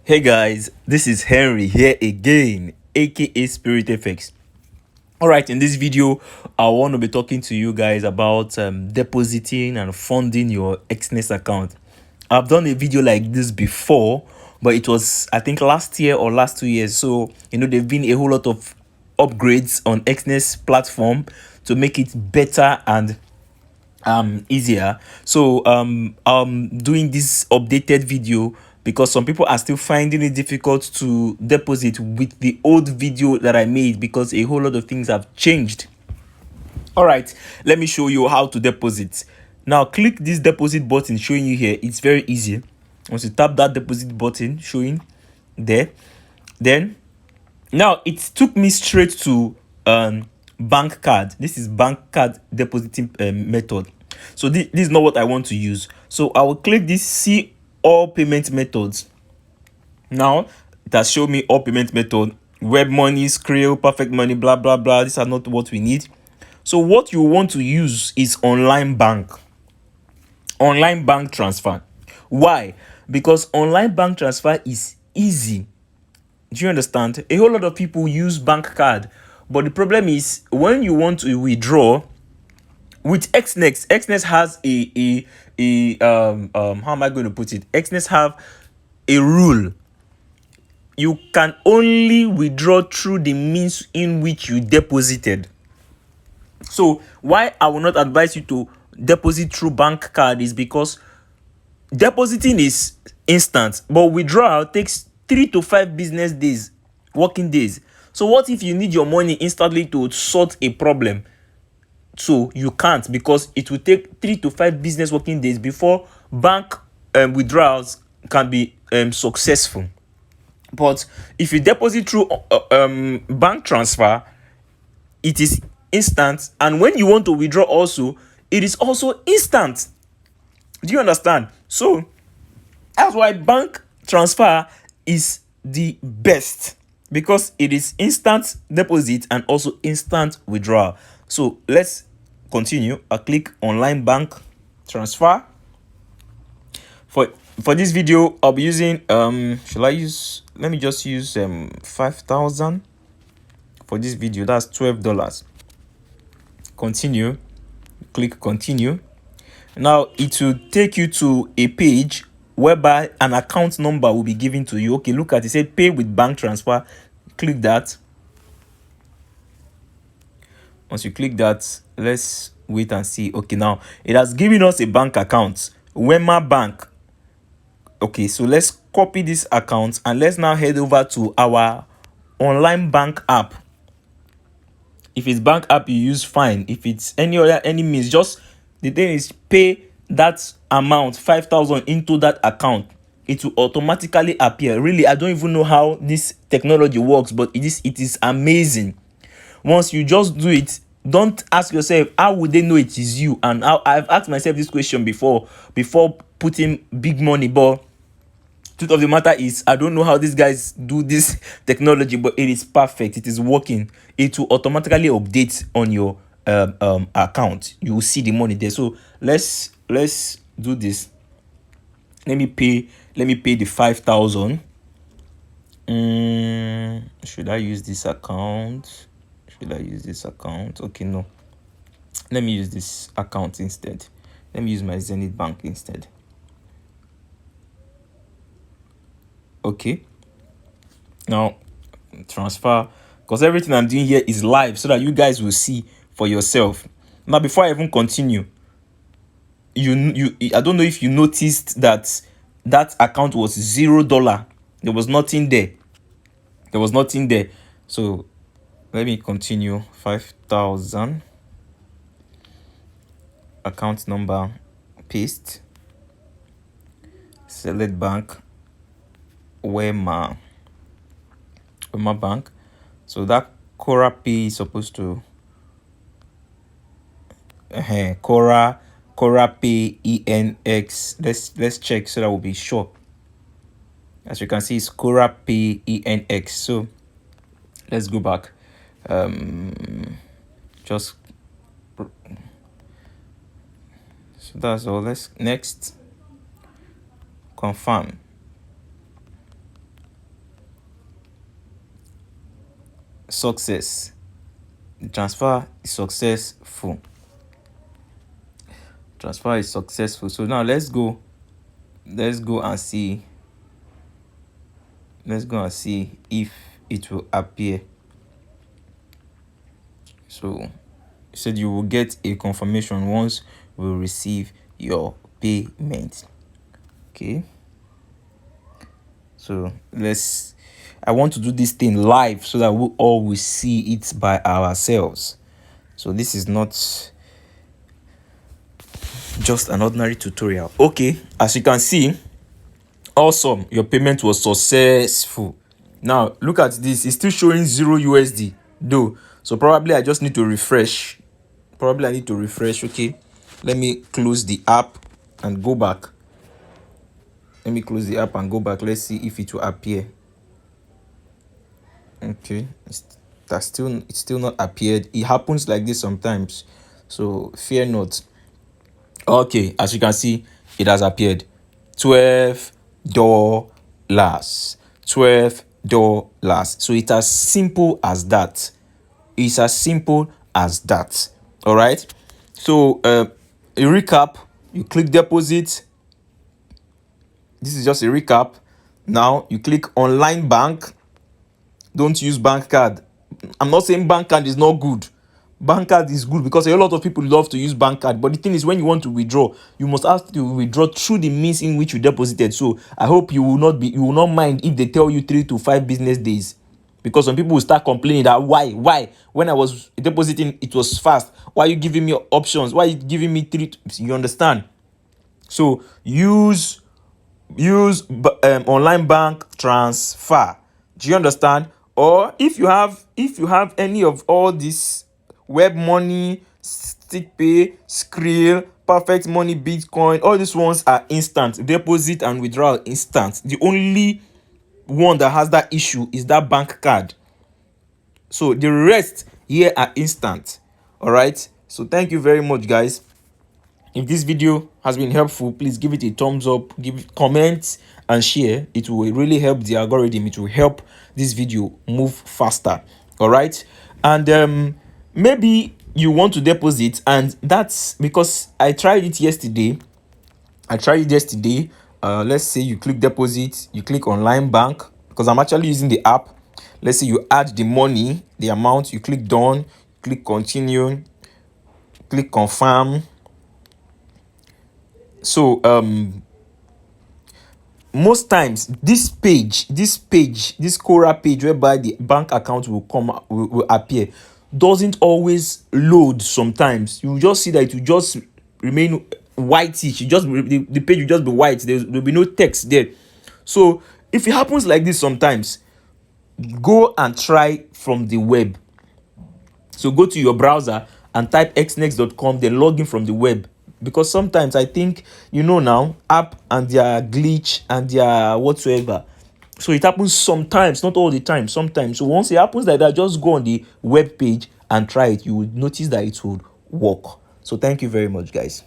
Hey guys, this is Henry here again, aka Spirit FX. All right, in this video, I want to be talking to you guys about depositing and funding your Exness account. I've done a video like this before, but it was, I think, last year or last 2 years. So, there've been a whole lot of upgrades on Exness platform to make it better and easier. So I'm doing this updated video because some people are still finding it difficult to deposit with the old video that I made because a whole lot of things have changed. All right, let me show you how to deposit. Now click this deposit button showing you here. It's very easy. Once you tap that deposit button showing there, then now it took me straight to bank card. This is bank card depositing method. So this is not what I want to use. So I will click this see all payment methods. Now it has shown me all payment method, web money, Skrill, perfect money, blah blah blah. These are not what we need. So what you want to use is online bank transfer. Why? Because online bank transfer is easy. Do you understand? A whole lot of people use bank card, but the problem is when you want to withdraw with Exness has how am I going to put it? Exness have a rule. You can only withdraw through the means in which you deposited. So why I will not advise you to deposit through bank card is because depositing is instant, but withdrawal takes 3 to 5 business days, working days. So what if you need your money instantly to sort a problem? So you can't, because it will take 3 to 5 business working days before bank withdrawals can be successful. But if you deposit through bank transfer, it is instant, and when you want to withdraw also, it is also instant. Do you understand? So that's why bank transfer is the best, because it is instant deposit and also instant withdrawal. So let's continue. I click online bank transfer. For this video, I'll be using let me just use 5,000 for this video. That's $12. Continue. Click continue. Now it will take you to a page whereby an account number will be given to you. Okay, look at it. It said pay with bank transfer. Click that. Once you click that, let's wait and see. Okay, now it has given us a bank account, Wema Bank. Okay, so let's copy this account and let's now head over to our online bank app. If it's bank app you use, fine. If it's any means, just the thing is pay that amount 5,000 into that account. It will automatically appear. Really, I don't even know how this technology works, but it is amazing. Once you just do it, don't ask yourself how would they know it is you. And I've asked myself this question before putting big money, but truth of the matter is I don't know how these guys do this technology, but it is perfect. It is working. It will automatically update on your account. You will see the money there. So let's do this. Let me pay the 5,000. Should I use this account? Okay, no, let me use this account instead. Let me use my Zenith Bank instead. Okay, now transfer, because everything I'm doing here is live so that you guys will see for yourself. Now before I even continue, I don't know if you noticed that account was $0. There was nothing there. So let me continue. 5,000, account number, paste, select bank, Wema Bank. So that Cora Pay is supposed to Cora Pay ENX. Let's check so that we'll be sure. As you can see, it's Cora Pay ENX. So let's go back. Just so that's all. Let's next confirm. success. The transfer is successful. Transfer is successful. So now let's go and see. Let's go and see if it will appear. So you said you will get a confirmation once we receive your payment. Okay, so I want to do this thing live so that we all will see it by ourselves. So this is not just an ordinary tutorial. Okay, as you can see, awesome, your payment was successful. Now look at this, it's still showing 0 USD though, so probably I just need to refresh. Okay, let me close the app and go back. Let's see if it will appear. Okay, it's still not appeared. It happens like this sometimes, so fear not. Okay, as you can see, it has appeared. $12. $12. So it's as simple as that. All right, so a recap: you click deposit. This is just a recap. Now you click online bank. Don't use bank card. I'm not saying bank card is not good. Bank card is good because a lot of people love to use bank card, but the thing is, when you want to withdraw, you must have to withdraw through the means in which you deposited. So I hope you will not mind if they tell you 3 to 5 business days, because some people will start complaining that why when I was depositing it was fast, why are you giving me options, why are you giving me you understand? So use online bank transfer. Do you understand? Or if you have any of all this, web money, stick pay, Skrill, perfect money, Bitcoin, all these ones are instant deposit and withdrawal, instant. The only one that has that issue is that bank card. So the rest here are instant. All right, so thank you very much, guys. If this video has been helpful, please give it a thumbs up, comment and share. It will really help the algorithm. It will help this video move faster. All right, and maybe you want to deposit, and that's because I tried it yesterday. Let's say you click deposit, you click online bank, because I'm actually using the app. Let's say you add the money, the amount, you click done, click continue, click confirm. So most times this Quora page whereby the bank account will appear doesn't always load. Sometimes you just see that it will just remain whitish. The page will just be white. There'll be no text there. So if it happens like this sometimes, go and try from the web. So go to your browser and type exness.com, then log in from the web. Because sometimes I think, now, app and their glitch and their whatsoever. So it happens sometimes, not all the time, sometimes. So once it happens like that, just go on the web page and try it. You will notice that it would work. So thank you very much, guys.